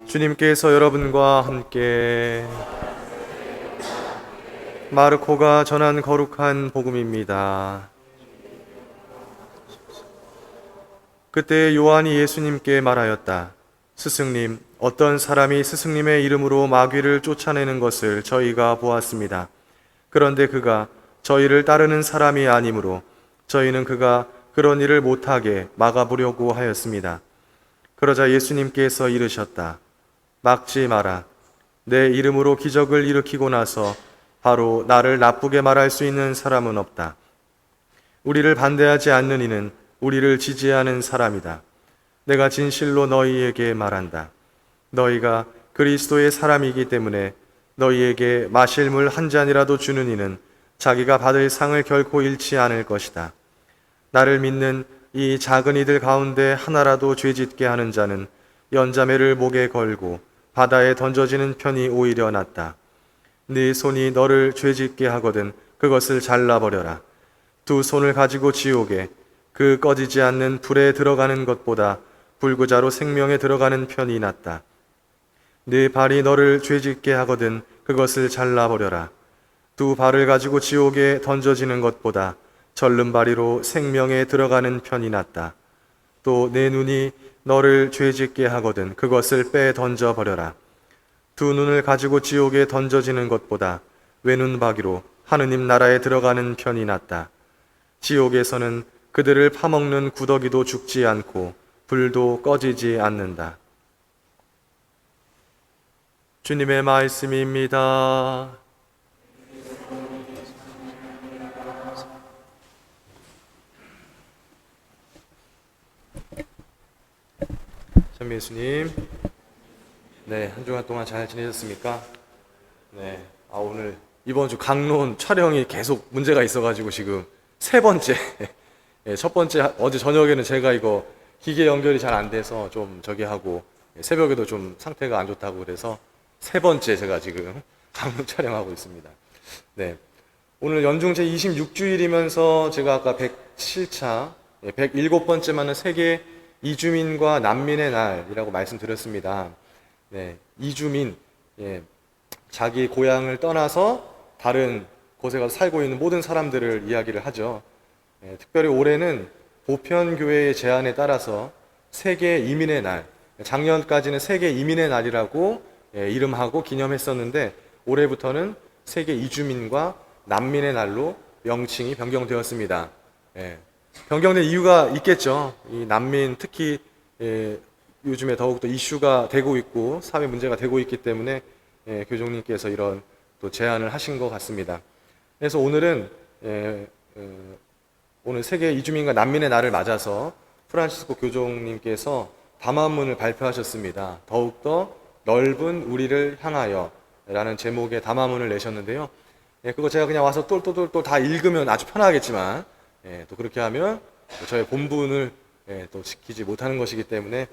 주님께서 여러분과 함께 마르코가 전한 거룩한 복음입니다. 그때 요한이 예수님께 말하였다. 스승님, 어떤 사람이 스승님의 이름으로 마귀를 쫓아내는 것을 저희가 보았습니다. 그런데 그가 저희를 따르는 사람이 아니므로 저희는 그가 그런 일을 못하게 막아보려고 하였습니다. 그러자 예수님께서 이르셨다. 막지 마라. 내 이름으로 기적을 일으키고 나서 바로 나를 나쁘게 말할 수 있는 사람은 없다. 우리를 반대하지 않는 이는 우리를 지지하는 사람이다. 내가 진실로 너희에게 말한다. 너희가 그리스도의 사람이기 때문에 너희에게 마실 물 한 잔이라도 주는 이는 자기가 받을 상을 결코 잃지 않을 것이다. 나를 믿는 이 작은 이들 가운데 하나라도 죄짓게 하는 자는 연자매를 목에 걸고 바다에 던져지는 편이 오히려 낫다. 네 손이 너를 죄짓게 하거든 그것을 잘라버려라. 두 손을 가지고 지옥에 그 꺼지지 않는 불에 들어가는 것보다 불구자로 생명에 들어가는 편이 낫다. 네 발이 너를 죄짓게 하거든 그것을 잘라버려라. 두 발을 가지고 지옥에 던져지는 것보다 절름발이로 생명에 들어가는 편이 낫다. 또 내 눈이 너를 죄짓게 하거든 그것을 빼 던져버려라. 두 눈을 가지고 지옥에 던져지는 것보다 외눈박이로 하느님 나라에 들어가는 편이 낫다. 지옥에서는 그들을 파먹는 구더기도 죽지 않고 불도 꺼지지 않는다. 주님의 말씀입니다. 참 예수님, 네, 한 주간 동안 잘 지내셨습니까? 네, 오늘 이번 주 강론 촬영이 계속 문제가 있어가지고 지금 세 번째, 네, 첫 번째 어제 저녁에는 제가 이거 기계 연결이 잘 안 돼서 좀 저기 하고 새벽에도 좀 상태가 안 좋다고 그래서 세 번째 제가 지금 강론 촬영하고 있습니다. 네, 오늘 연중 제 26주일이면서 제가 아까 107차, 107번째 만은 세계 이주민과 난민의 날이라고 말씀드렸습니다. 네, 이주민, 자기 고향을 떠나서 다른 곳에 가서 살고 있는 모든 사람들을 이야기를 하죠. 특별히 올해는 보편교회의 제안에 따라서 세계 이민의 날, 작년까지는 세계 이민의 날이라고 이름하고 기념했었는데 올해부터는 세계 이주민과 난민의 날로 명칭이 변경되었습니다. 변경된 이유가 있겠죠. 이 난민 특히 요즘에 더욱더 이슈가 되고 있고 사회 문제가 되고 있기 때문에 교종님께서 이런 또 제안을 하신 것 같습니다. 그래서 오늘은 오늘 세계 이주민과 난민의 날을 맞아서 프란시스코 교종님께서 담화문을 발표하셨습니다. 더욱더 넓은 우리를 향하여 라는 제목의 담화문을 내셨는데요. 그거 제가 그냥 와서 똘똘똘똘 다 읽으면 아주 편하겠지만 또 그렇게 하면 저의 본분을 또 지키지 못하는 것이기 때문에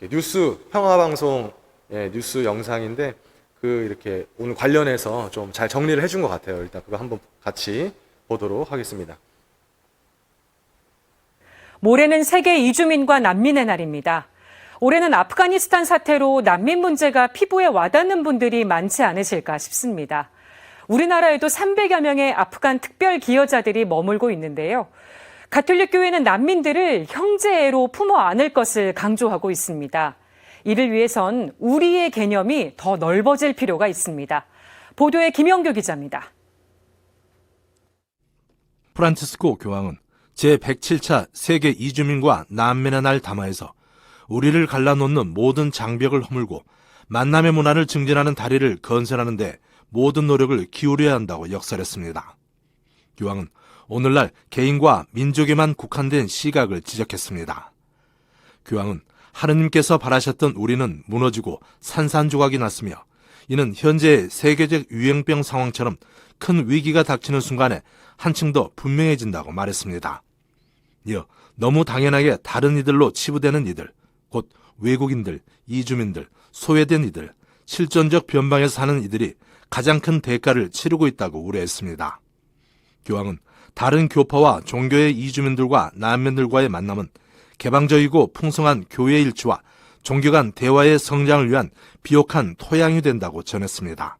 뉴스 평화방송 뉴스 영상인데 이렇게 오늘 관련해서 좀 잘 정리를 해준 것 같아요. 일단 그거 한번 같이 보도록 하겠습니다. 모레는 세계 이주민과 난민의 날입니다. 올해는 아프가니스탄 사태로 난민 문제가 피부에 와닿는 분들이 많지 않으실까 싶습니다. 우리나라에도 300여 명의 아프간 특별 기여자들이 머물고 있는데요. 가톨릭 교회는 난민들을 형제애로 품어 안을 것을 강조하고 있습니다. 이를 위해선 우리의 개념이 더 넓어질 필요가 있습니다. 보도에 김영규 기자입니다. 프란치스코 교황은 제107차 세계 이주민과 난민의 날 담화에서 우리를 갈라놓는 모든 장벽을 허물고 만남의 문화를 증진하는 다리를 건설하는 데 모든 노력을 기울여야 한다고 역설했습니다. 교황은 오늘날 개인과 민족에만 국한된 시각을 지적했습니다. 교황은 하느님께서 바라셨던 우리는 무너지고 산산조각이 났으며 이는 현재의 세계적 유행병 상황처럼 큰 위기가 닥치는 순간에 한층 더 분명해진다고 말했습니다. 이어 너무 당연하게 다른 이들로 치부되는 이들, 곧 외국인들, 이주민들, 소외된 이들, 실존적 변방에서 사는 이들이 가장 큰 대가를 치르고 있다고 우려했습니다. 교황은 다른 교파와 종교의 이주민들과 난민들과의 만남은 개방적이고 풍성한 교회 일치와 종교 간 대화의 성장을 위한 비옥한 토양이 된다고 전했습니다.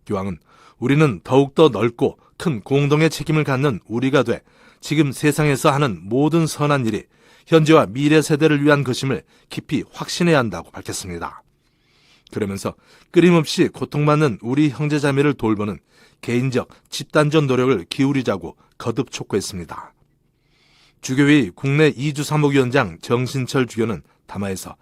교황은 우리는 더욱더 넓고 큰 공동의 책임을 갖는 우리가 돼 지금 세상에서 하는 모든 선한 일이 현재와 미래 세대를 위한 것임을 깊이 확신해야 한다고 밝혔습니다. 그러면서 끊임없이 고통받는 우리 형제자매를 돌보는 개인적, 집단적 노력을 기울이자고 거듭 촉구했습니다. 주교회의 국내 이주사목위원장 정신철 주교는 담화에서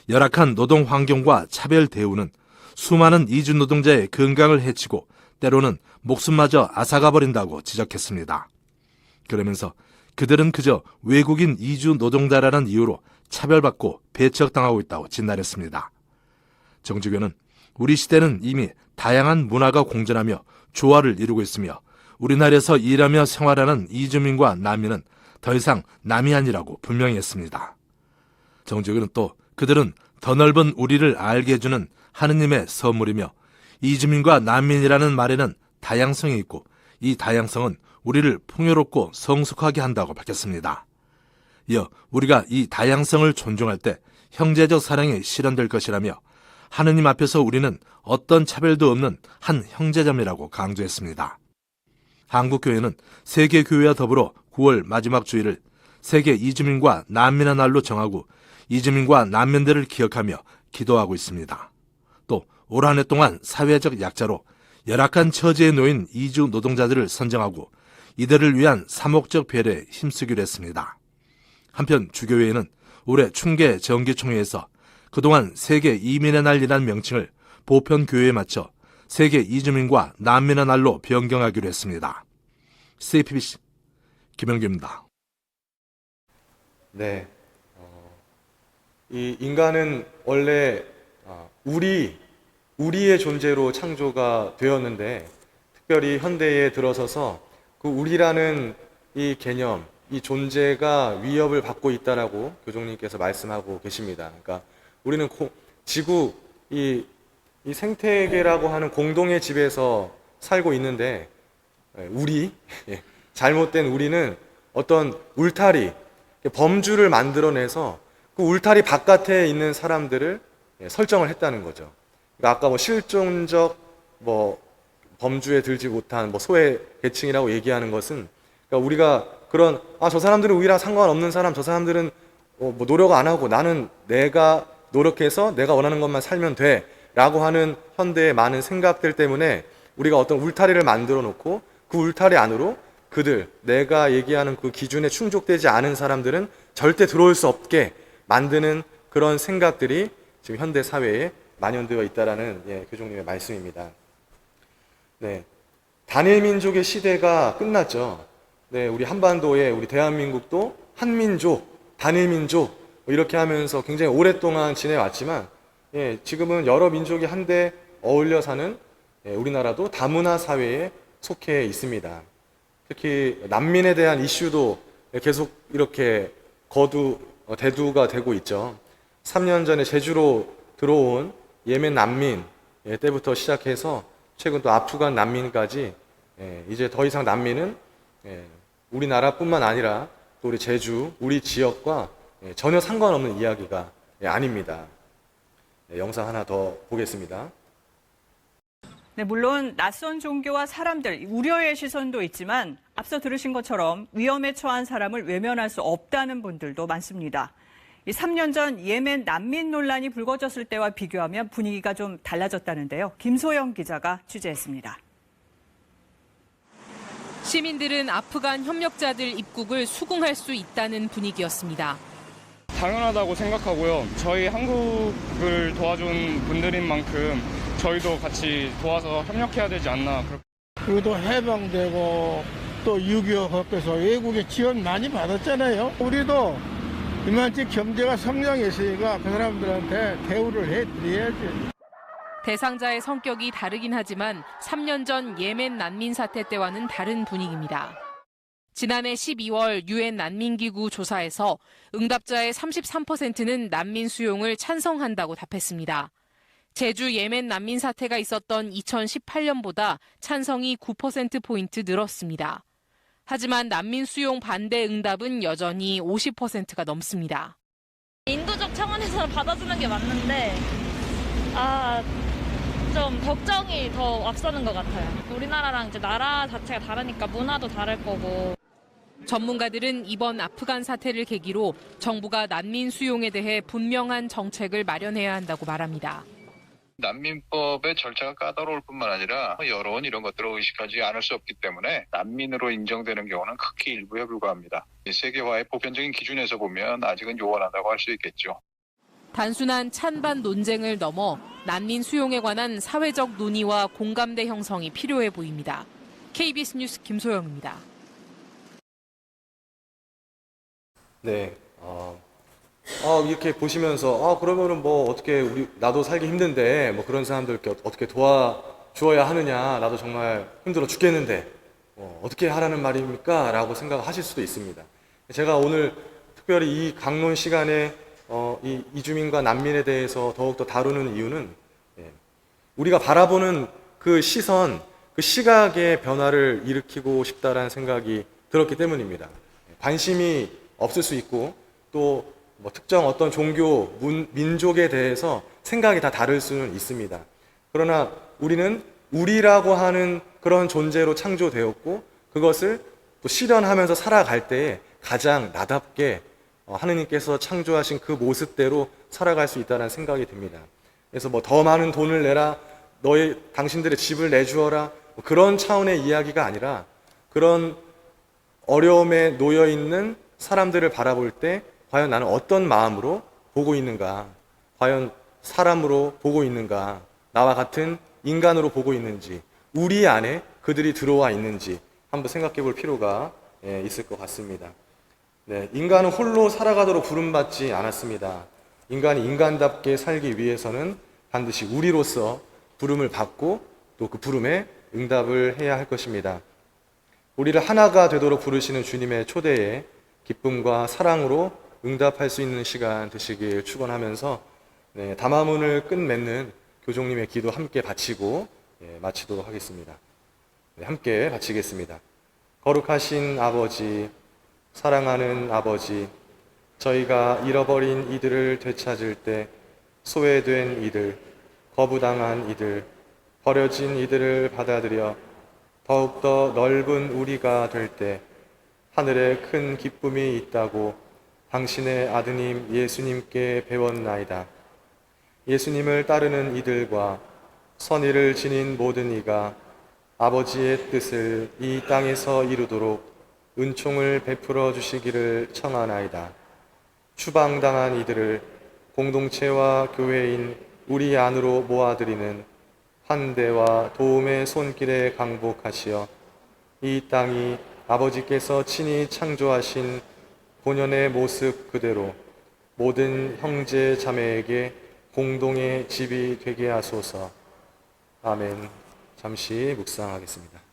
열악한 노동 환경과 차별 대우는 수많은 이주 노동자의 건강을 해치고 때로는 목숨마저 앗아가 버린다고 지적했습니다. 그러면서 그들은 그저 외국인 이주 노동자라는 이유로 차별받고 배척당하고 있다고 진단했습니다. 정 주교는 우리 시대는 이미 다양한 문화가 공존하며 조화를 이루고 있으며 우리나라에서 일하며 생활하는 이주민과 난민은 더 이상 남이 아니라고 분명히 했습니다. 정 주교는 또 그들은 더 넓은 우리를 알게 해주는 하느님의 선물이며 이주민과 난민이라는 말에는 다양성이 있고 이 다양성은 우리를 풍요롭고 성숙하게 한다고 밝혔습니다. 이어 우리가 이 다양성을 존중할 때 형제적 사랑이 실현될 것이라며 하느님 앞에서 우리는 어떤 차별도 없는 한 형제자매라고 강조했습니다. 한국교회는 세계교회와 더불어 9월 마지막 주일을 세계 이주민과 난민의 날로 정하고 이주민과 난민들을 기억하며 기도하고 있습니다. 또 올 한 해 동안 사회적 약자로 열악한 처지에 놓인 이주 노동자들을 선정하고 이들을 위한 사목적 배려에 힘쓰기로 했습니다. 한편 주교회에는 올해 충계 정기총회에서 그동안 세계 이민의 날이라는 명칭을 보편교회에 맞춰 세계 이주민과 난민의 날로 변경하기로 했습니다. CPBC 김영규입니다. 네, 이 인간은 원래 우리의 존재로 창조가 되었는데 특별히 현대에 들어서서 그 우리라는 이 개념, 이 존재가 위협을 받고 있다라고 교종님께서 말씀하고 계십니다. 그러니까 우리는 지구, 이 생태계라고 하는 공동의 집에서 살고 있는데 잘못된 우리는 어떤 울타리, 범주를 만들어내서 그 울타리 바깥에 있는 사람들을 설정을 했다는 거죠. 그러니까 아까 실존적 범주에 들지 못한 소외 계층이라고 얘기하는 것은 그러니까 우리가 그런 저 사람들은 우리랑 상관없는 사람, 저 사람들은 노력 안 하고 나는 내가 노력해서 내가 원하는 것만 살면 돼 라고 하는 현대의 많은 생각들 때문에 우리가 어떤 울타리를 만들어 놓고 그 울타리 안으로 그들, 내가 얘기하는 그 기준에 충족되지 않은 사람들은 절대 들어올 수 없게 만드는 그런 생각들이 지금 현대 사회에 만연되어 있다라는 교종님의 말씀입니다. 네, 단일 민족의 시대가 끝났죠. 네, 우리 한반도에 우리 대한민국도 한민족, 단일 민족 이렇게 하면서 굉장히 오랫동안 지내왔지만 지금은 여러 민족이 한데 어울려 사는 우리나라도 다문화 사회에 속해 있습니다. 특히 난민에 대한 이슈도 계속 이렇게 대두가 되고 있죠. 3년 전에 제주로 들어온 예멘 난민 때부터 시작해서 최근 또 아프간 난민까지 이제 더 이상 난민은 우리나라뿐만 아니라 또 우리 제주, 우리 지역과 전혀 상관없는 이야기가 아닙니다. 영상 하나 더 보겠습니다. 네, 물론 낯선 종교와 사람들, 우려의 시선도 있지만 앞서 들으신 것처럼 위험에 처한 사람을 외면할 수 없다는 분들도 많습니다. 3년 전 예멘 난민 논란이 불거졌을 때와 비교하면 분위기가 좀 달라졌다는데요. 김소영 기자가 취재했습니다. 시민들은 아프간 협력자들 입국을 수긍할 수 있다는 분위기였습니다. 당연하다고 생각하고요. 저희 한국을 도와준 분들인 만큼 저희도 같이 도와서 협력해야 되지 않나. 그래도 해방되고 또 6.25 거쳐서 외국의 지원 많이 받았잖아요. 우리도 이만치 경제가 성장했으니까 그 사람들한테 대우를 해드려야지. 대상자의 성격이 다르긴 하지만 3년 전 예멘 난민 사태 때와는 다른 분위기입니다. 지난해 12월 유엔 난민기구 조사에서 응답자의 33%는 난민 수용을 찬성한다고 답했습니다. 제주 예멘 난민 사태가 있었던 2018년보다 찬성이 9%포인트 늘었습니다. 하지만 난민 수용 반대 응답은 여전히 50%가 넘습니다. 인도 사회적 차원에서는 받아주는 게 맞는데 좀 걱정이 더 앞서는 것 같아요. 우리나라랑 이제 나라 자체가 다르니까 문화도 다를 거고. 전문가들은 이번 아프간 사태를 계기로 정부가 난민 수용에 대해 분명한 정책을 마련해야 한다고 말합니다. 난민법의 절차가 까다로울 뿐만 아니라 여론 이런 것들을 의식하지 않을 수 없기 때문에 난민으로 인정되는 경우는 극히 일부에 불과합니다. 세계화의 보편적인 기준에서 보면 아직은 요원하다고 할 수 있겠죠. 단순한 찬반 논쟁을 넘어 난민 수용에 관한 사회적 논의와 공감대 형성이 필요해 보입니다. KBS 뉴스 김소영입니다. 네. 이렇게 보시면서 그러면은 뭐 어떻게 나도 살기 힘든데 뭐 그런 사람들께 어떻게 도와주어야 하느냐, 나도 정말 힘들어 죽겠는데 어떻게 하라는 말입니까? 라고 생각하실 수도 있습니다. 제가 오늘 특별히 이 강론 시간에 이 이주민과 난민에 대해서 더욱더 다루는 이유는 우리가 바라보는 그 시선, 그 시각의 변화를 일으키고 싶다라는 생각이 들었기 때문입니다. 관심이 없을 수 있고 또 뭐 특정 어떤 종교, 민족에 대해서 생각이 다 다를 수는 있습니다. 그러나 우리는 우리라고 하는 그런 존재로 창조되었고 그것을 또 실현하면서 살아갈 때에 가장 나답게 하느님께서 창조하신 그 모습대로 살아갈 수 있다는 생각이 듭니다. 그래서 뭐 더 많은 돈을 내라, 당신들의 집을 내주어라, 뭐 그런 차원의 이야기가 아니라 그런 어려움에 놓여 있는 사람들을 바라볼 때 과연 나는 어떤 마음으로 보고 있는가, 과연 사람으로 보고 있는가, 나와 같은 인간으로 보고 있는지, 우리 안에 그들이 들어와 있는지 한번 생각해 볼 필요가 있을 것 같습니다. 네, 인간은 홀로 살아가도록 부름받지 않았습니다. 인간이 인간답게 살기 위해서는 반드시 우리로서 부름을 받고 또 그 부름에 응답을 해야 할 것입니다. 우리를 하나가 되도록 부르시는 주님의 초대에 기쁨과 사랑으로 응답할 수 있는 시간 되시길 축원하면서 담화문을 끝맺는 교종님의 기도 함께 바치고 마치도록 하겠습니다. 함께 바치겠습니다. 거룩하신 아버지, 사랑하는 아버지, 저희가 잃어버린 이들을 되찾을 때 소외된 이들, 거부당한 이들, 버려진 이들을 받아들여 더욱더 넓은 우리가 될 때 하늘에 큰 기쁨이 있다고 당신의 아드님 예수님께 배웠나이다. 예수님을 따르는 이들과 선의를 지닌 모든 이가 아버지의 뜻을 이 땅에서 이루도록 은총을 베풀어 주시기를 청하나이다. 추방당한 이들을 공동체와 교회인 우리 안으로 모아들이는 환대와 도움의 손길에 강복하시어 이 땅이 아버지께서 친히 창조하신 본연의 모습 그대로 모든 형제 자매에게 공동의 집이 되게 하소서. 아멘. 잠시 묵상하겠습니다.